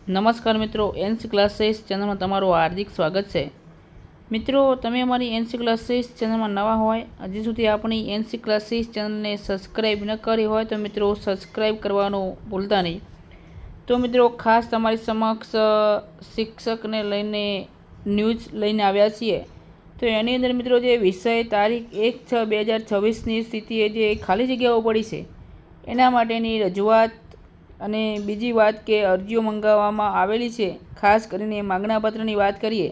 નમસ્કાર મિત્રો, NC classes ચેનલમાં તમારું હાર્દિક સ્વાગત છે। મિત્રો, તમે અમારી એનસી ક્લાસીસ ચેનલમાં નવા હોય, હજી સુધી આપણી એનસી ક્લાસીસ ચેનલને સબસ્ક્રાઈબ ન કરી હોય તો મિત્રો સબસ્ક્રાઈબ કરવાનું ભૂલતા નહીં। તો મિત્રો, ખાસ તમારી સમક્ષ શિક્ષકને લઈને ન્યૂઝ લઈને આવ્યા છીએ। તો એની અંદર મિત્રો જે વિષય તારીખ 1/6/2026ની સ્થિતિએ જે ખાલી જગ્યાઓ પડી છે એના માટેની રજૂઆત અને બીજી વાત કે અરજીઓ મંગાવવામાં આવેલી છે। ખાસ કરીને માગણાપત્રની વાત કરીએ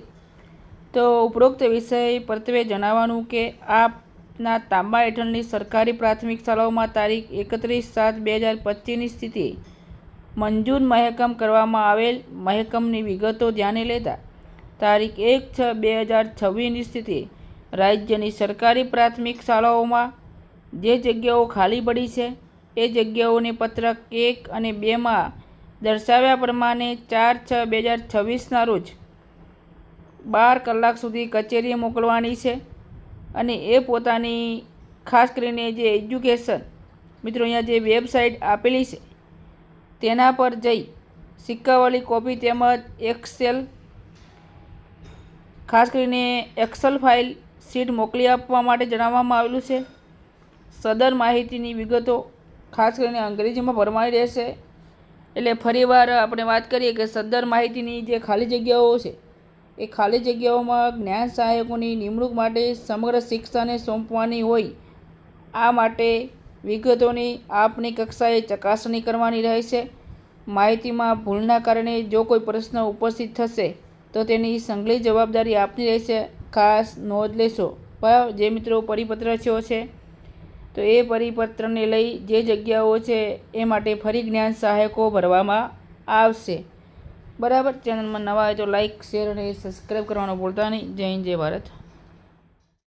તો ઉપરોક્ત વિષય પરત્વે જણાવવાનું કે આપના તાંબા હેઠળની સરકારી પ્રાથમિક શાળાઓમાં તારીખ 31/7/2025ની સ્થિતિ મંજૂર મહેકમ કરવામાં આવેલ મહેકમની વિગતો ધ્યાને લેતા તારીખ 1/6/2026ની સ્થિતિ રાજ્યની સરકારી પ્રાથમિક શાળાઓમાં જે જગ્યાઓ ખાલી પડી છે એ જગ્યાઓને પત્રક 1 અને 2માં દર્શાવ્યા પ્રમાણે 4/6/2026ના રોજ 12 કલાક સુધી કચેરીએ મોકલવાની છે અને એ પોતાની ખાસ કરીને જે એજ્યુકેશન મિત્રો અહીંયા જે વેબસાઇટ આપેલી છે તેના પર જઈ સિક્કાવાળી કોપી તેમજ એક્સેલ ખાસ કરીને એક્સેલ ફાઇલ શીટ મોકલી આપવા માટે જણાવવામાં આવેલું છે। સદર માહિતીની વિગતો ખાસ કરીને અંગ્રેજીમાં ભરવાની રહેશે। એટલે ફરીવાર આપણે વાત કરીએ કે સદર માહિતીની જે ખાલી જગ્યાઓ છે એ ખાલી જગ્યાઓમાં જ્ઞાન સહાયકોની નિમણૂક માટે સમગ્ર શિક્ષાને સોંપવાની હોય। આ માટે વિગતોની આપની કક્ષાએ ચકાસણી કરવાની રહેશે। માહિતીમાં ભૂલના કારણે જો કોઈ પ્રશ્ન ઉપસ્થિત થશે તો તેની સંકલિત જવાબદારી આપની રહેશે। ખાસ નોંધ લેશો। બરાબર, જે મિત્રો પરિપત્ર થયો છે તો એ પરિપત્રને લઈ જે જગ્યાઓ છે એ માટે ફરી જ્ઞાન સહાયકો ભરવામાં આવશે। બરાબર, ચેનલમાં નવા હોય તો લાઇક, શેર અને સબસ્ક્રાઈબ કરવાનું ભૂલતા નહીં। જય હિન્દ, જય ભારત।